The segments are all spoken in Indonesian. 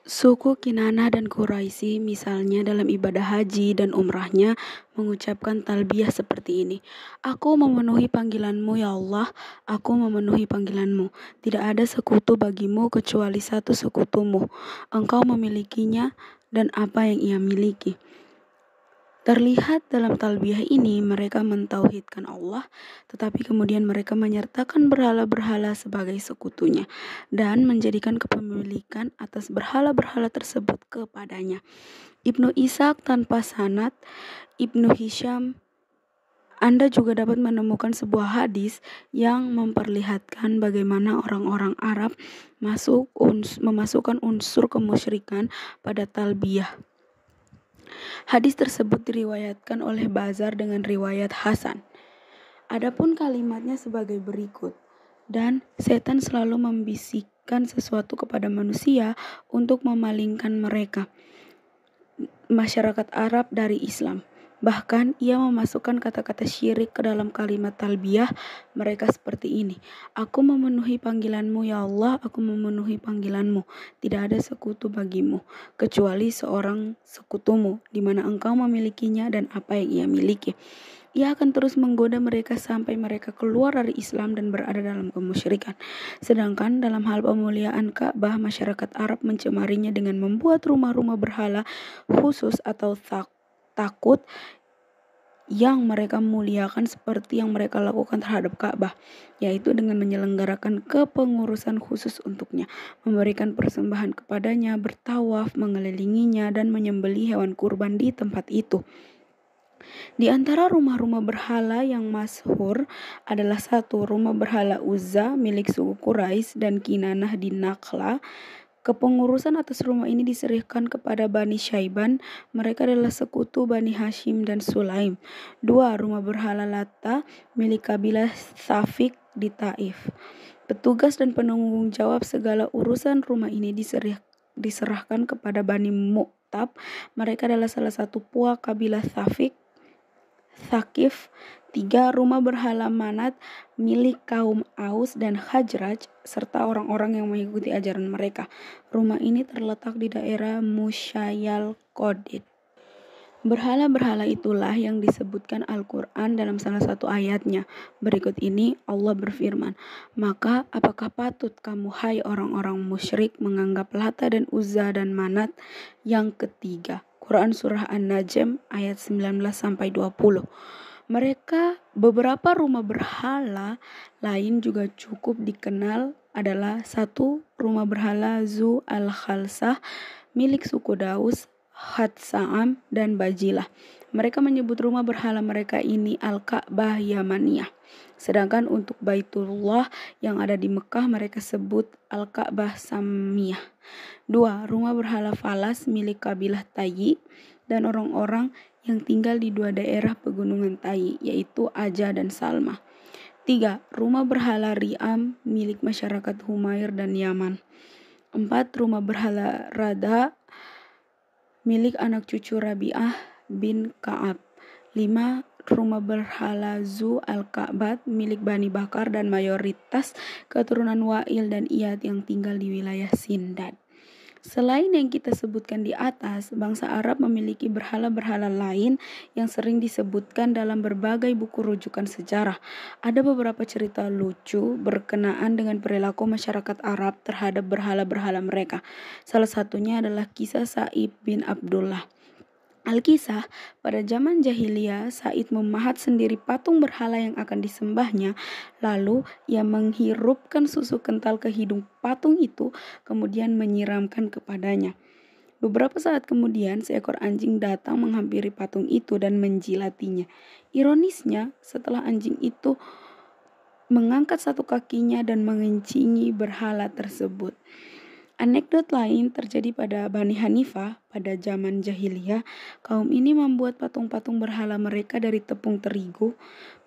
Suku Kinanah dan Quraisy misalnya dalam ibadah haji dan umrahnya mengucapkan talbiyah seperti ini. Aku memenuhi panggilanmu ya Allah, aku memenuhi panggilanmu. Tidak ada sekutu bagimu kecuali satu sekutumu. Engkau memilikinya dan apa yang ia miliki. Terlihat dalam talbiyah ini mereka mentauhidkan Allah, tetapi kemudian mereka menyertakan berhala-berhala sebagai sekutunya dan menjadikan kepemilikan atas berhala-berhala tersebut kepadanya. Ibnu Ishaq tanpa sanad, Ibnu Hisham, Anda juga dapat menemukan sebuah hadis yang memperlihatkan bagaimana orang-orang Arab memasukkan unsur kemusyrikan pada talbiyah. Hadis tersebut diriwayatkan oleh Bazar dengan riwayat Hasan. Adapun kalimatnya sebagai berikut. Dan setan selalu membisikkan sesuatu kepada manusia untuk memalingkan mereka, masyarakat Arab, dari Islam. Bahkan ia memasukkan kata-kata syirik ke dalam kalimat talbiyah mereka seperti ini. Aku memenuhi panggilanmu ya Allah, aku memenuhi panggilanmu. Tidak ada sekutu bagimu, kecuali seorang sekutumu, di mana engkau memilikinya dan apa yang ia miliki. Ia akan terus menggoda mereka sampai mereka keluar dari Islam dan berada dalam kemusyrikan. Sedangkan dalam hal pemuliaan Ka'bah, masyarakat Arab mencemarinya dengan membuat rumah-rumah berhala khusus atau takut yang mereka muliakan seperti yang mereka lakukan terhadap Ka'bah, yaitu dengan menyelenggarakan kepengurusan khusus untuknya, memberikan persembahan kepadanya, bertawaf, mengelilinginya, dan menyembelih hewan kurban di tempat itu. Di antara rumah-rumah berhala yang masyhur adalah satu rumah berhala Uzza milik suku Quraisy dan Kinanah di Nakhla. Kepengurusan atas rumah ini diserahkan kepada Bani Syaiban. Mereka adalah sekutu Bani Hashim dan Sulaim. 2. Rumah berhala Latta milik kabilah Safik di Taif. Petugas dan penanggung jawab segala urusan rumah ini diserahkan kepada Bani Mu'tab. Mereka adalah salah satu puak kabilah Thaqif. 3. Rumah berhala Manat milik kaum Aus dan Khazraj serta orang-orang yang mengikuti ajaran mereka. Rumah ini terletak di daerah Musyayal Qodid. Berhala-berhala itulah yang disebutkan Al-Quran dalam salah satu ayatnya. Berikut ini Allah berfirman, maka apakah patut kamu hai orang-orang musyrik menganggap Lata dan Uzza dan Manat? Yang ketiga, Quran Surah An-Najm ayat 19-20. Beberapa rumah berhala lain juga cukup dikenal adalah 1. Rumah berhala Zu al-Khalsah milik suku Daus, Hatsa'am, dan Bajilah. Mereka menyebut rumah berhala mereka ini Al-Ka'bah Yamaniyah. Sedangkan untuk Baitullah yang ada di Mekah mereka sebut Al-Ka'bah Samiyah. 2. Rumah berhala Falas milik kabilah Tayyi dan orang-orang yang tinggal di 2 daerah pegunungan Tayyi, yaitu Aja dan Salma. 3. Rumah berhala Ri'am milik masyarakat Humair dan Yaman. 4. Rumah berhala Rada milik anak cucu Rabi'ah bin Ka'ab. 5. Rumah berhala Zu al-Ka'bat milik Bani Bakar dan mayoritas keturunan Wa'il dan Iyad yang tinggal di wilayah Sindad. Selain yang kita sebutkan di atas, bangsa Arab memiliki berhala-berhala lain yang sering disebutkan dalam berbagai buku rujukan sejarah. Ada beberapa cerita lucu berkenaan dengan perilaku masyarakat Arab terhadap berhala-berhala mereka. Salah satunya adalah kisah Sa'ib bin Abdullah. Al-Kisah, pada zaman jahiliyah, Said memahat sendiri patung berhala yang akan disembahnya, lalu ia menghirupkan susu kental ke hidung patung itu, kemudian menyiramkan kepadanya. Beberapa saat kemudian, seekor anjing datang menghampiri patung itu dan menjilatinya. Ironisnya, setelah anjing itu mengangkat satu kakinya dan mengencingi berhala tersebut. Anekdot lain terjadi pada Bani Hanifah pada zaman jahiliyah. Kaum ini membuat patung-patung berhala mereka dari tepung terigu.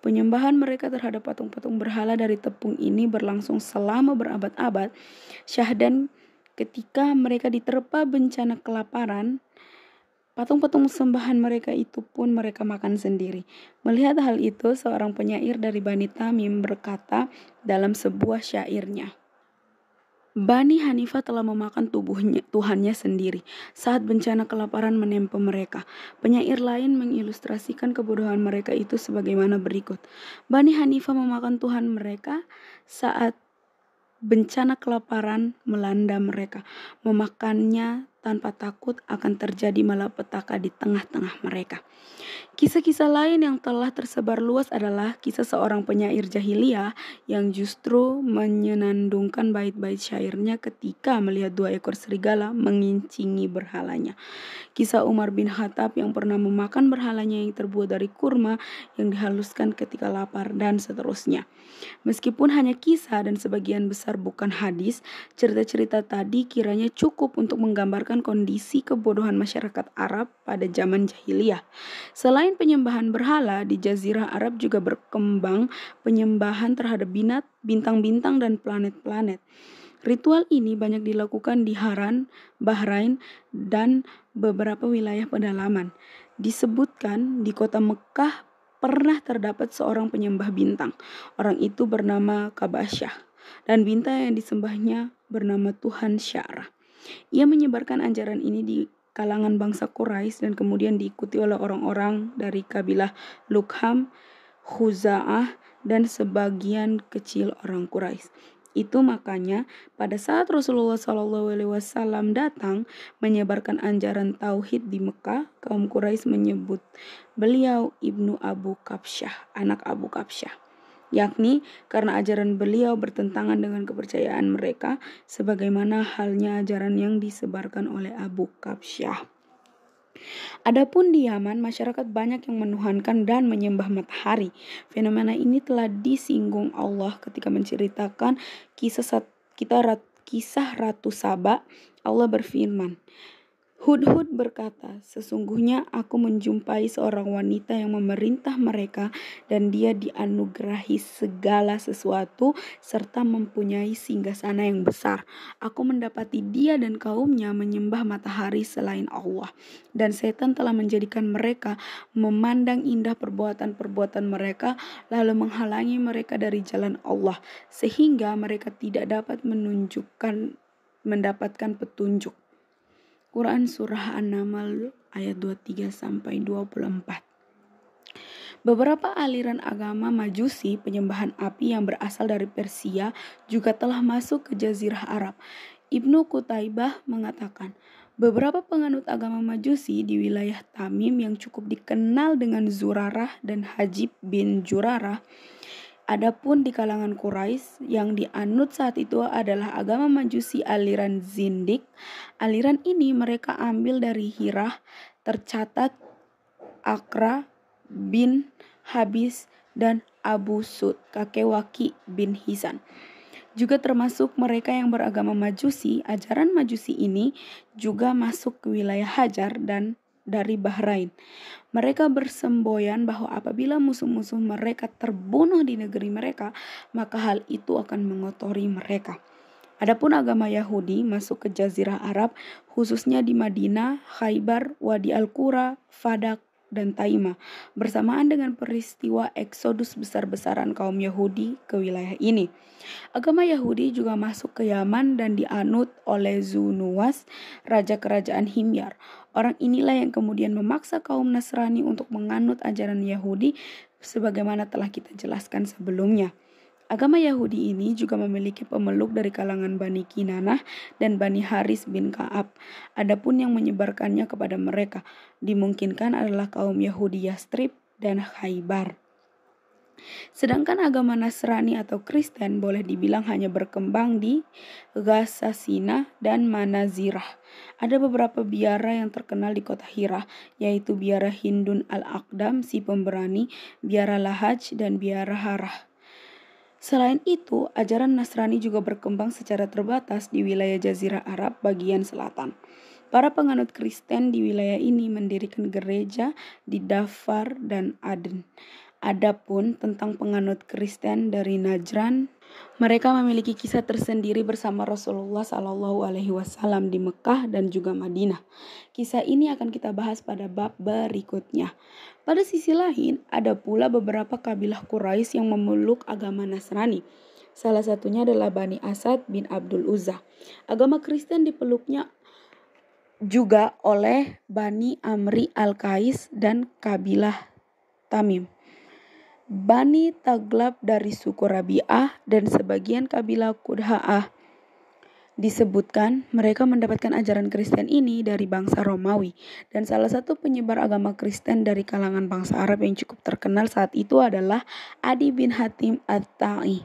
Penyembahan mereka terhadap patung-patung berhala dari tepung ini berlangsung selama berabad-abad. Syahdan ketika mereka diterpa bencana kelaparan, patung-patung sembahan mereka itu pun mereka makan sendiri. Melihat hal itu, seorang penyair dari Bani Tamim berkata dalam sebuah syairnya, Bani Hanifah telah memakan Tuhannya sendiri saat bencana kelaparan menimpa mereka. Penyair lain mengilustrasikan kebodohan mereka itu sebagaimana berikut. Bani Hanifah memakan Tuhan mereka saat bencana kelaparan melanda mereka. Memakannya tanpa takut akan terjadi malapetaka di tengah-tengah mereka. Kisah-kisah lain yang telah tersebar luas adalah kisah seorang penyair jahiliyah yang justru menyenandungkan bait-bait syairnya ketika melihat 2 ekor serigala mengincingi berhalanya. Kisah Umar bin Khattab yang pernah memakan berhalanya yang terbuat dari kurma yang dihaluskan ketika lapar dan seterusnya. Meskipun hanya kisah dan sebagian besar bukan hadis, cerita-cerita tadi kiranya cukup untuk menggambarkan kondisi kebodohan masyarakat Arab pada zaman jahiliyah. Selain penyembahan berhala, di Jazirah Arab juga berkembang penyembahan terhadap bintang-bintang dan planet-planet. Ritual ini banyak dilakukan di Haran, Bahrain, dan beberapa wilayah pedalaman. Disebutkan di kota Mekah pernah terdapat seorang penyembah bintang. Orang itu bernama Kabasyah, dan bintang yang disembahnya bernama Tuhan Sya'rah. Ia menyebarkan ajaran ini di kalangan bangsa Quraisy dan kemudian diikuti oleh orang-orang dari kabilah Lukham, Khuza'ah, dan sebagian kecil orang Quraisy. Itu makanya pada saat Rasulullah SAW datang menyebarkan ajaran tauhid di Mekah, kaum Quraisy menyebut beliau Ibnu Abu Kabsyah, anak Abu Kabsyah. Yakni karena ajaran beliau bertentangan dengan kepercayaan mereka, sebagaimana halnya ajaran yang disebarkan oleh Abu Kabsyah. Adapun di Yaman, masyarakat banyak yang menuhankan dan menyembah matahari. Fenomena ini telah disinggung Allah ketika menceritakan kisah Ratu Saba. Allah berfirman, Hudhud berkata, sesungguhnya aku menjumpai seorang wanita yang memerintah mereka dan dia dianugerahi segala sesuatu serta mempunyai singgasana yang besar. Aku mendapati dia dan kaumnya menyembah matahari selain Allah. Dan setan telah menjadikan mereka memandang indah perbuatan-perbuatan mereka lalu menghalangi mereka dari jalan Allah sehingga mereka tidak dapat mendapatkan petunjuk. Quran Surah An-Naml ayat 23-24. Beberapa aliran agama Majusi, penyembahan api yang berasal dari Persia, juga telah masuk ke Jazirah Arab. Ibnu Qutaibah mengatakan, beberapa penganut agama Majusi di wilayah Tamim yang cukup dikenal dengan Zurarah dan Hajib bin Jurarah. Adapun di kalangan Quraisy yang dianut saat itu adalah agama Majusi aliran Zindik. Aliran ini mereka ambil dari Hirah, tercatat Akra bin Habis dan Abu Sud, kakek Waki bin Hisan. Juga termasuk mereka yang beragama Majusi. Ajaran Majusi ini juga masuk ke wilayah Hajar dan dari Bahrain. Mereka bersemboyan bahwa apabila musuh-musuh mereka terbunuh di negeri mereka, maka hal itu akan mengotori mereka. Adapun agama Yahudi masuk ke Jazirah Arab, khususnya di Madinah, Khaybar, Wadi Al-Qura, Fadak, dan Taimah, bersamaan dengan peristiwa eksodus besar-besaran kaum Yahudi ke wilayah ini. Agama Yahudi juga masuk ke Yaman dan dianut oleh Zunuwas, raja kerajaan Himyar. Orang inilah yang kemudian memaksa kaum Nasrani untuk menganut ajaran Yahudi sebagaimana telah kita jelaskan sebelumnya. Agama Yahudi ini juga memiliki pemeluk dari kalangan Bani Kinanah dan Bani Haris bin Ka'ab. Adapun yang menyebarkannya kepada mereka dimungkinkan adalah kaum Yahudi Yastrib dan Khaybar. Sedangkan agama Nasrani atau Kristen boleh dibilang hanya berkembang di Ghasasina dan Manazirah. Ada beberapa biara yang terkenal di kota Hirah, yaitu biara Hindun Al-Aqdam si pemberani, biara Lahaj, dan biara Harah. Selain itu, ajaran Nasrani juga berkembang secara terbatas di wilayah Jazirah Arab bagian selatan. Para penganut Kristen di wilayah ini mendirikan gereja di Dhafar dan Aden. Adapun tentang penganut Kristen dari Najran, mereka memiliki kisah tersendiri bersama Rasulullah SAW di Mekah dan juga Madinah. Kisah ini akan kita bahas pada bab berikutnya. Pada sisi lain, ada pula beberapa kabilah Quraisy yang memeluk agama Nasrani. Salah satunya adalah Bani Asad bin Abdul Uzza. Agama Kristen dipeluknya juga oleh Bani Amri Al-Qais dan kabilah Tamim. Bani Taglab dari suku Rabi'ah dan sebagian kabilah Qudha'ah. Disebutkan mereka mendapatkan ajaran Kristen ini dari bangsa Romawi, dan salah satu penyebar agama Kristen dari kalangan bangsa Arab yang cukup terkenal saat itu adalah Adi bin Hatim At-Ta'i.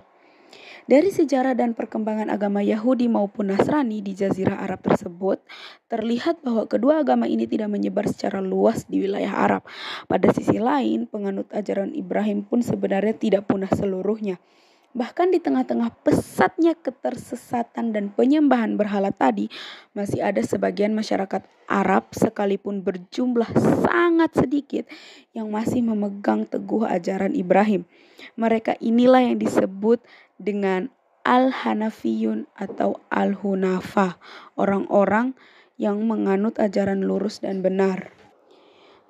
Dari sejarah dan perkembangan agama Yahudi maupun Nasrani di Jazirah Arab tersebut, terlihat bahwa kedua agama ini tidak menyebar secara luas di wilayah Arab. Pada sisi lain, penganut ajaran Ibrahim pun sebenarnya tidak punah seluruhnya. Bahkan di tengah-tengah pesatnya ketersesatan dan penyembahan berhala tadi, masih ada sebagian masyarakat Arab sekalipun berjumlah sangat sedikit yang masih memegang teguh ajaran Ibrahim. Mereka inilah yang disebut dengan Al-Hanafiyun atau Al-Hunafa, orang-orang yang menganut ajaran lurus dan benar.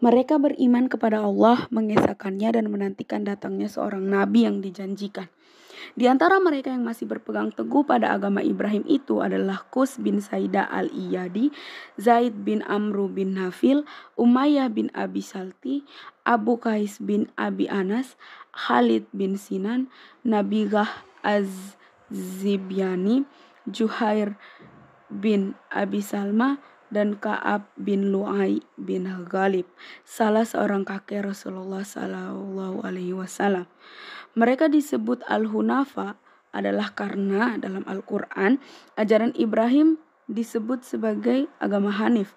Mereka beriman kepada Allah, mengesahkannya dan menantikan datangnya seorang nabi yang dijanjikan. Di antara mereka yang masih berpegang teguh pada agama Ibrahim itu adalah Qus bin Saidah al-Iyadi, Zaid bin Amru bin Nafil, Umayyah bin Abi Salti, Abu Qais bin Abi Anas, Khalid bin Sinan, Nabigah Az-Zibyani, Juhair bin Abi Salma, dan Ka'ab bin Lu'ay bin Ghalib, salah seorang kakek Rasulullah SAW. Mereka disebut Al-Hunafa adalah karena dalam Al-Quran ajaran Ibrahim disebut sebagai agama Hanif.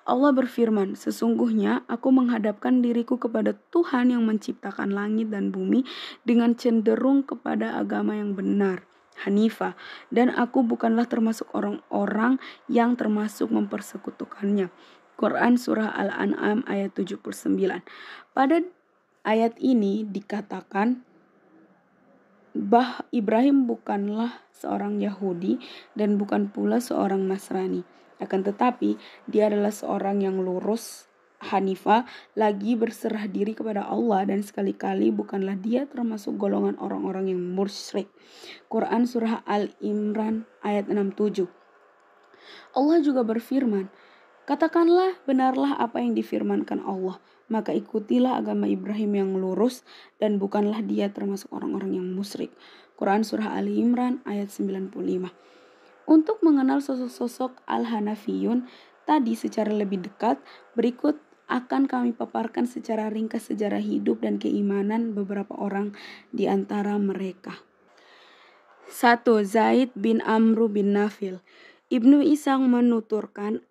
Allah berfirman, sesungguhnya aku menghadapkan diriku kepada Tuhan yang menciptakan langit dan bumi dengan cenderung kepada agama yang benar, Hanifah, dan aku bukanlah termasuk orang-orang yang termasuk mempersekutukannya. Quran Surah Al-An'am ayat 79. Pada ayat ini dikatakan Ibrahim bukanlah seorang Yahudi dan bukan pula seorang Nasrani. Akan tetapi dia adalah seorang yang lurus, Hanifah, lagi berserah diri kepada Allah, dan sekali-kali bukanlah dia termasuk golongan orang-orang yang musyrik. Quran Surah Al-Imran ayat 67. Allah juga berfirman, katakanlah benarlah apa yang difirmankan Allah, maka ikutilah agama Ibrahim yang lurus dan bukanlah dia termasuk orang-orang yang musyrik. Quran Surah Ali Imran ayat 95. Untuk mengenal sosok-sosok Al-Hanafiyun tadi secara lebih dekat, berikut akan kami paparkan secara ringkas sejarah hidup dan keimanan beberapa orang di antara mereka. 1. Zaid bin Amru bin Nafil. Ibnu Isang menuturkan,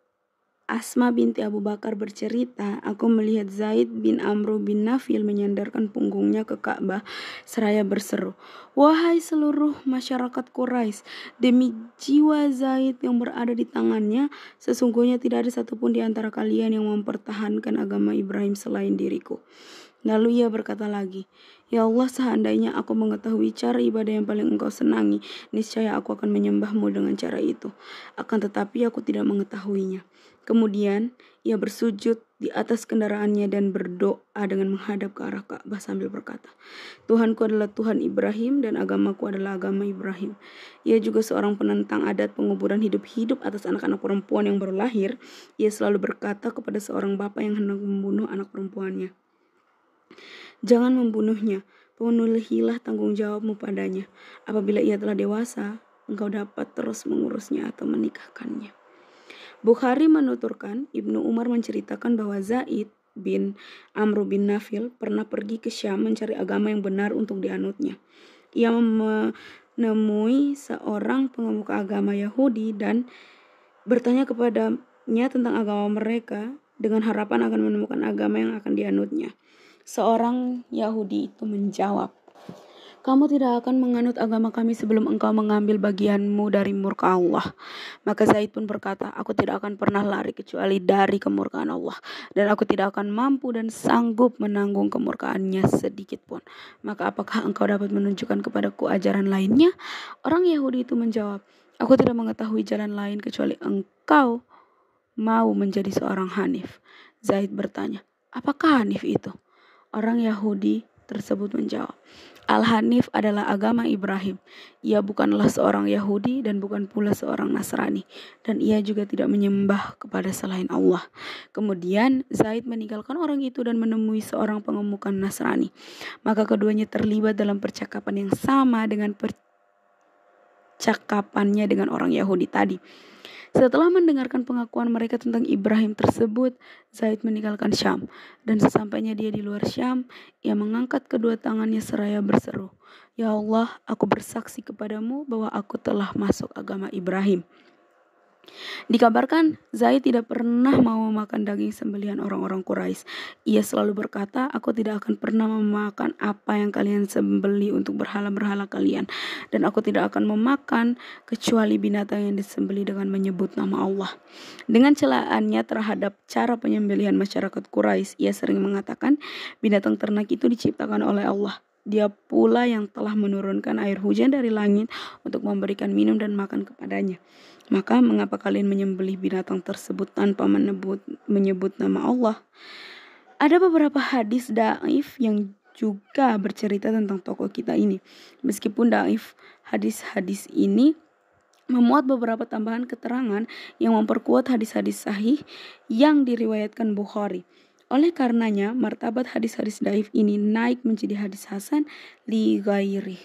Asma binti Abu Bakar bercerita, aku melihat Zaid bin Amru bin Nafil menyandarkan punggungnya ke Ka'bah seraya berseru, wahai seluruh masyarakat Quraisy, demi jiwa Zaid yang berada di tangannya, sesungguhnya tidak ada satupun di antara kalian yang mempertahankan agama Ibrahim selain diriku. Lalu ia berkata lagi, ya Allah, seandainya aku mengetahui cara ibadah yang paling engkau senangi, niscaya aku akan menyembahmu dengan cara itu. Akan tetapi aku tidak mengetahuinya. Kemudian ia bersujud di atas kendaraannya dan berdoa dengan menghadap ke arah Ka'bah sambil berkata, Tuhanku adalah Tuhan Ibrahim dan agamaku adalah agama Ibrahim. Ia juga seorang penentang adat penguburan hidup-hidup atas anak-anak perempuan yang baru lahir. Ia selalu berkata kepada seorang bapa yang hendak membunuh anak perempuannya, jangan membunuhnya, penuhilah tanggung jawabmu padanya. Apabila ia telah dewasa, engkau dapat terus mengurusnya atau menikahkannya. Bukhari menuturkan, Ibnu Umar menceritakan bahwa Zaid bin Amru bin Nafil pernah pergi ke Syam mencari agama yang benar untuk dianutnya. Ia menemui seorang pemuka agama Yahudi dan bertanya kepadanya tentang agama mereka dengan harapan akan menemukan agama yang akan dianutnya. Seorang Yahudi itu menjawab, kamu tidak akan menganut agama kami sebelum engkau mengambil bagianmu dari murka Allah. Maka Zaid pun berkata, aku tidak akan pernah lari kecuali dari kemurkaan Allah, dan aku tidak akan mampu dan sanggup menanggung kemurkaannya sedikit pun. Maka apakah engkau dapat menunjukkan kepadaku ajaran lainnya? Orang Yahudi itu menjawab, aku tidak mengetahui jalan lain kecuali engkau mau menjadi seorang Hanif. Zaid bertanya, apakah Hanif itu? Orang Yahudi tersebut menjawab, Al-Hanif adalah agama Ibrahim. Ia bukanlah seorang Yahudi dan bukan pula seorang Nasrani. Dan ia juga tidak menyembah kepada selain Allah. Kemudian Zaid meninggalkan orang itu dan menemui seorang pengemukan Nasrani. Maka keduanya terlibat dalam percakapan yang sama dengan percakapannya dengan orang Yahudi tadi. Setelah mendengarkan pengakuan mereka tentang Ibrahim tersebut, Zaid meninggalkan Syam. Dan sesampainya dia di luar Syam, ia mengangkat kedua tangannya seraya berseru, Ya Allah, aku bersaksi kepadamu bahwa aku telah masuk agama Ibrahim. Dikabarkan Zaid tidak pernah mau memakan daging sembelihan orang-orang Quraisy. Ia selalu berkata, aku tidak akan pernah memakan apa yang kalian sembeli untuk berhala-berhala kalian. Dan aku tidak akan memakan kecuali binatang yang disembeli dengan menyebut nama Allah. Dengan celaannya terhadap cara penyembelihan masyarakat Quraisy, ia sering mengatakan binatang ternak itu diciptakan oleh Allah. Dia pula yang telah menurunkan air hujan dari langit untuk memberikan minum dan makan kepadanya. Maka mengapa kalian menyembelih binatang tersebut tanpa menyebut nama Allah? Ada beberapa hadis dhaif yang juga bercerita tentang tokoh kita ini. Meskipun dhaif, hadis-hadis ini memuat beberapa tambahan keterangan yang memperkuat hadis-hadis sahih yang diriwayatkan Bukhari. Oleh karenanya, martabat hadis-hadis dhaif ini naik menjadi hadis hasan li ghairi.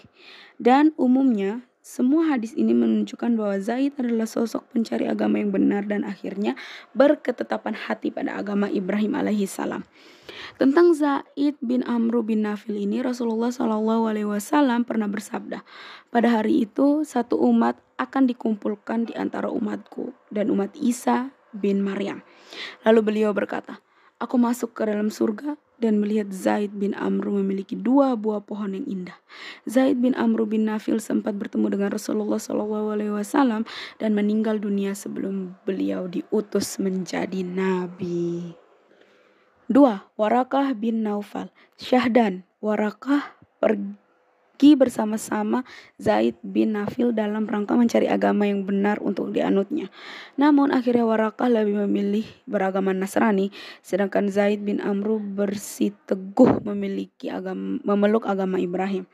Dan umumnya, semua hadis ini menunjukkan bahwa Zaid adalah sosok pencari agama yang benar dan akhirnya berketetapan hati pada agama Ibrahim alaihissalam. Tentang Zaid bin Amru bin Nafil ini, Rasulullah SAW pernah bersabda, pada hari itu satu umat akan dikumpulkan di antara umatku dan umat Isa bin Maryam. Lalu beliau berkata, aku masuk ke dalam surga dan melihat Zaid bin Amru memiliki 2 buah pohon yang indah. Zaid bin Amru bin Nafil sempat bertemu dengan Rasulullah SAW dan meninggal dunia sebelum beliau diutus menjadi nabi. 2. Warakah bin Naufal. Syahdan Warakah pergi bersama-sama Zaid bin Nafil dalam rangka mencari agama yang benar untuk dianutnya. Namun akhirnya Warakah lebih memilih beragama Nasrani, sedangkan Zaid bin Amru bersiteguh memeluk agama Ibrahim.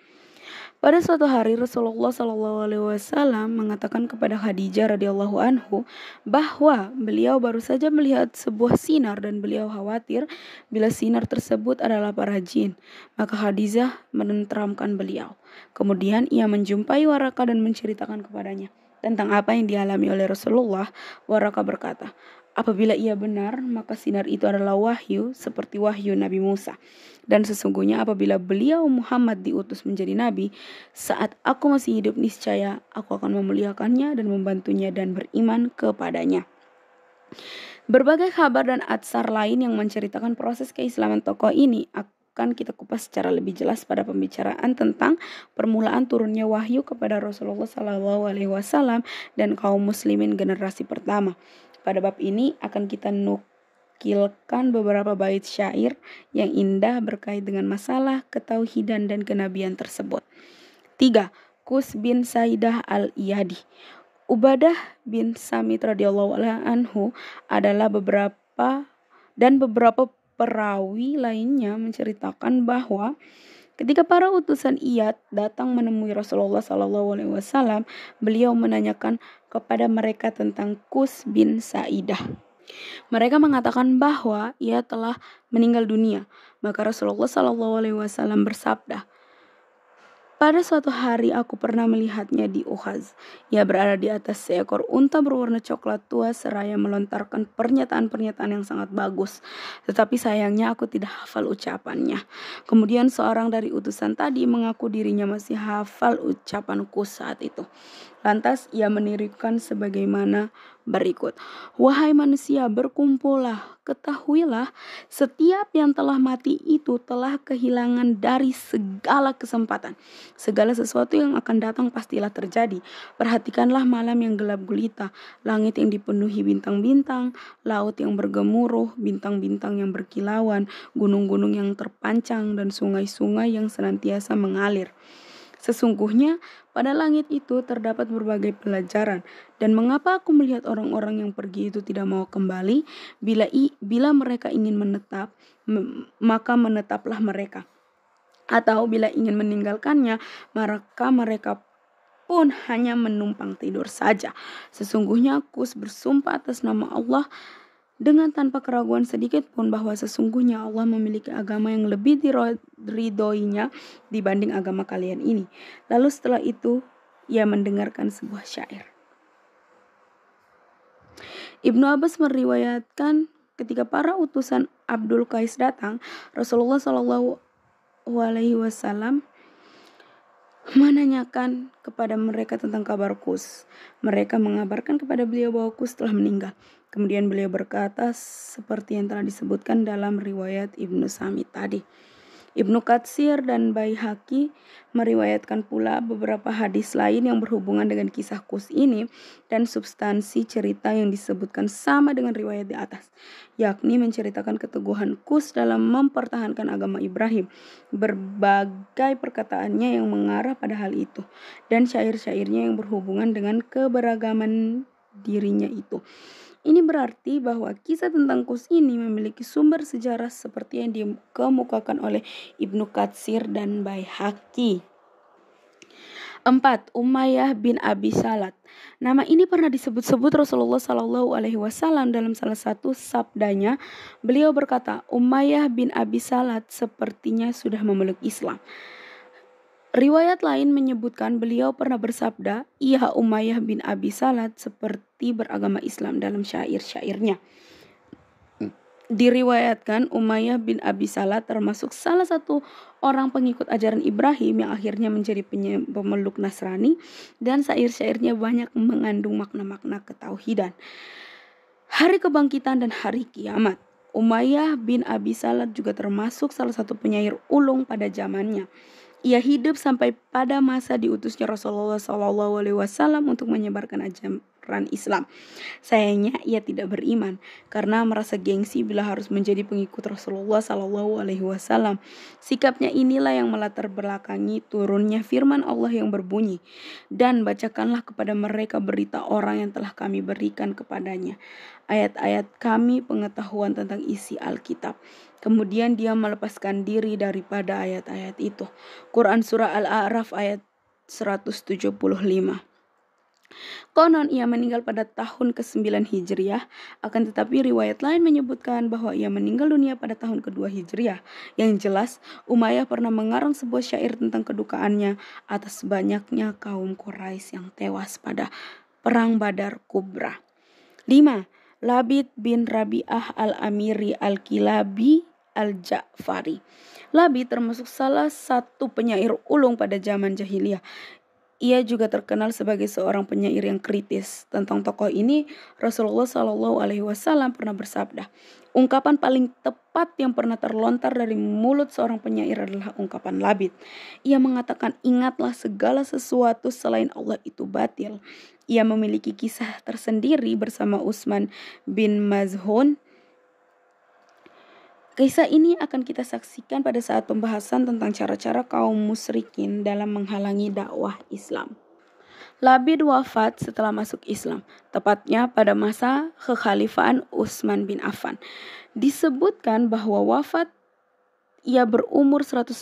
Pada suatu hari Rasulullah SAW mengatakan kepada Khadijah radhiyallahu anhu bahwa beliau baru saja melihat sebuah sinar dan beliau khawatir bila sinar tersebut adalah para jin. Maka Khadijah menenteramkan beliau. Kemudian ia menjumpai Waraka dan menceritakan kepadanya tentang apa yang dialami oleh Rasulullah. Waraka berkata, apabila ia benar, maka sinar itu adalah wahyu seperti wahyu Nabi Musa. Dan sesungguhnya apabila beliau Muhammad diutus menjadi nabi, saat aku masih hidup niscaya aku akan memuliakannya dan membantunya dan beriman kepadanya. Berbagai kabar dan atsar lain yang menceritakan proses keislaman tokoh ini akan kita kupas secara lebih jelas pada pembicaraan tentang permulaan turunnya wahyu kepada Rasulullah SAW dan kaum muslimin generasi pertama. Pada bab ini akan kita nukilkan beberapa bait syair yang indah berkait dengan masalah ketauhidan dan kenabian tersebut. 3. Qus bin Saidah al-Iyadi. Ubadah bin Samit radhiyallahu anhu adalah beberapa perawi lainnya menceritakan bahwa ketika para utusan Iyad datang menemui Rasulullah SAW, beliau menanyakan kepada mereka tentang Qus bin Saidah. Mereka mengatakan bahwa ia telah meninggal dunia. Maka Rasulullah SAW bersabda, pada suatu hari aku pernah melihatnya di Uhaz. Ia berada di atas seekor unta berwarna coklat tua seraya melontarkan pernyataan-pernyataan yang sangat bagus. Tetapi sayangnya aku tidak hafal ucapannya. Kemudian seorang dari utusan tadi mengaku dirinya masih hafal ucapanku saat itu. Lantas ia menirukan sebagaimana berikut. Wahai manusia, berkumpullah, ketahuilah setiap yang telah mati itu telah kehilangan dari segala kesempatan. Segala sesuatu yang akan datang pastilah terjadi. Perhatikanlah malam yang gelap gulita, langit yang dipenuhi bintang-bintang, laut yang bergemuruh, bintang-bintang yang berkilauan, gunung-gunung yang terpancang, dan sungai-sungai yang senantiasa mengalir. Sesungguhnya pada langit itu terdapat berbagai pelajaran. Dan mengapa aku melihat orang-orang yang pergi itu tidak mau kembali? Bila mereka ingin menetap, maka menetaplah mereka. atau bila ingin meninggalkannya, maka mereka pun hanya menumpang tidur saja. Sesungguhnya Kus bersumpah atas nama Allah dengan tanpa keraguan sedikit pun bahwa sesungguhnya Allah memiliki agama yang lebih diridhoinya dibanding agama kalian ini. Lalu setelah itu ia mendengarkan sebuah syair. Ibnu Abbas meriwayatkan ketika para utusan Abdul Qais datang, Rasulullah Shallallahu Alaihi Wasallam menanyakan kepada mereka tentang kabar Kus. Mereka mengabarkan kepada beliau bahwa Kus telah meninggal. Kemudian beliau berkata seperti yang telah disebutkan dalam riwayat Ibnu Samit tadi. Ibnu Katsir dan Baihaqi meriwayatkan pula beberapa hadis lain yang berhubungan dengan kisah Kus ini dan substansi cerita yang disebutkan sama dengan riwayat di atas, yakni menceritakan keteguhan Kus dalam mempertahankan agama Ibrahim, berbagai perkataannya yang mengarah pada hal itu, dan syair-syairnya yang berhubungan dengan keberagaman dirinya itu. Ini berarti bahwa kisah tentang Kus ini memiliki sumber sejarah seperti yang dikemukakan oleh Ibnu Katsir dan Baihaqi. 4. Umayyah bin Abi Salat. Nama ini pernah disebut-sebut Rasulullah Shallallahu Alaihi Wasallam dalam salah satu sabdanya. Beliau berkata, Umayyah bin Abi Salat sepertinya sudah memeluk Islam. Riwayat lain menyebutkan beliau pernah bersabda, "Iya, Umayyah bin Abi Salat seperti beragama Islam" dalam syair-syairnya. Diriwayatkan Umayyah bin Abi Salat termasuk salah satu orang pengikut ajaran Ibrahim yang akhirnya menjadi pemeluk Nasrani, dan syair-syairnya banyak mengandung makna-makna ketauhidan, hari kebangkitan dan hari kiamat. Umayyah bin Abi Salat juga termasuk salah satu penyair ulung pada zamannya. Ia hidup sampai pada masa diutusnya Rasulullah SAW untuk menyebarkan ajaran Islam. Sayangnya ia tidak beriman karena merasa gengsi bila harus menjadi pengikut Rasulullah SAW. Sikapnya inilah yang melatar belakangi turunnya firman Allah yang berbunyi, "Dan bacakanlah kepada mereka berita orang yang telah kami berikan kepadanya ayat-ayat kami pengetahuan tentang isi Alkitab." Kemudian dia melepaskan diri daripada ayat-ayat itu. Quran Surah Al-A'raf ayat 175. Konon ia meninggal pada tahun ke-9 Hijriah, akan tetapi riwayat lain menyebutkan bahwa ia meninggal dunia pada tahun ke-2 Hijriah. Yang jelas, Umayyah pernah mengarang sebuah syair tentang kedukaannya atas banyaknya kaum Quraisy yang tewas pada Perang Badar Kubra. 5. Labid bin Rabi'ah al-Amiri al-Kilabi al-Ja'fari. Labid termasuk salah satu penyair ulung pada zaman jahiliyah. Ia juga terkenal sebagai seorang penyair yang kritis. Tentang tokoh ini, Rasulullah SAW pernah bersabda, ungkapan paling tepat yang pernah terlontar dari mulut seorang penyair adalah ungkapan Labid. Ia mengatakan, ingatlah segala sesuatu selain Allah itu batil. Ia memiliki kisah tersendiri bersama Utsman bin Maz'un. Kisah ini akan kita saksikan pada saat pembahasan tentang cara-cara kaum musyrikin dalam menghalangi dakwah Islam. Labid wafat setelah masuk Islam, tepatnya pada masa kekhalifahan Utsman bin Affan. Disebutkan bahwa wafat ia berumur 150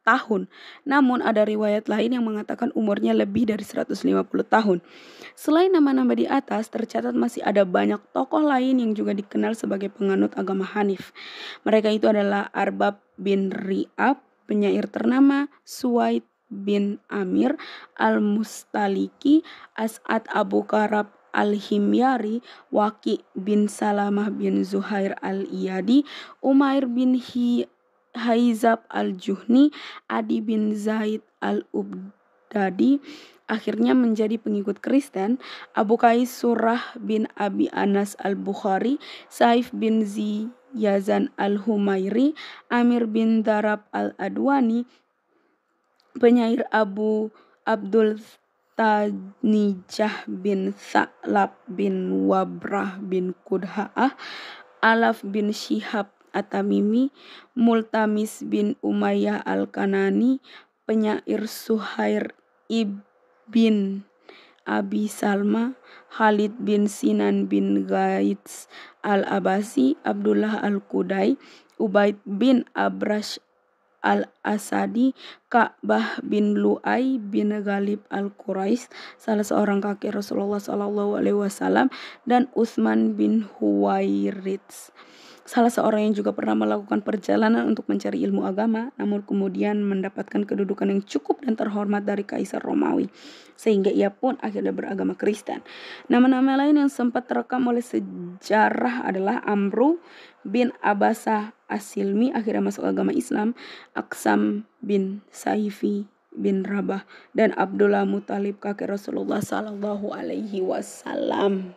tahun, namun ada riwayat lain yang mengatakan umurnya lebih dari 150 tahun. Selain nama-nama di atas, tercatat masih ada banyak tokoh lain yang juga dikenal sebagai penganut agama Hanif. Mereka itu adalah Arbab bin Ri'ab, penyair ternama, Suwaid bin Amir al-Mustaliki, As'ad Abu Karab al-Himyari, Waqi bin Salamah bin Zuhair al-Iyadi, Umair bin Haizab al-Juhni, Adi bin Zaid al-Ubdadi akhirnya menjadi pengikut Kristen, Abu Qais Surah bin Abi Anas al-Bukhari, Saif bin Ziyazan al-Humairi, Amir bin Darab al-Adwani, penyair Abu Abdul Tanijah bin Tha'lab bin Wabrah bin Qudha'ah, Alaf bin Syihab At-Tamimi, Multamis bin Umayyah al-Kanani, penyair Suhair ibn Abi Salma, Khalid bin Sinan bin Ghaits al-Abasi, Abdullah al-Qudai, Ubaid bin Abrash al-Asadi, Ka'bah bin Lu'ay bin Ghalib al-Quraisy, salah seorang kakek Rasulullah Shallallahu Alaihi Wasallam, dan Utsman bin Huwairits, salah seorang yang juga pernah melakukan perjalanan untuk mencari ilmu agama, namun kemudian mendapatkan kedudukan yang cukup dan terhormat dari Kaisar Romawi, sehingga ia pun akhirnya beragama Kristen. Nama-nama lain yang sempat terekam oleh sejarah adalah Amru bin Abasa As-Silmi akhirnya masuk agama Islam, Aksam bin Saifi bin Rabah, dan Abdullah Muthalib kakek Rasulullah Sallallahu Alaihi Wasallam.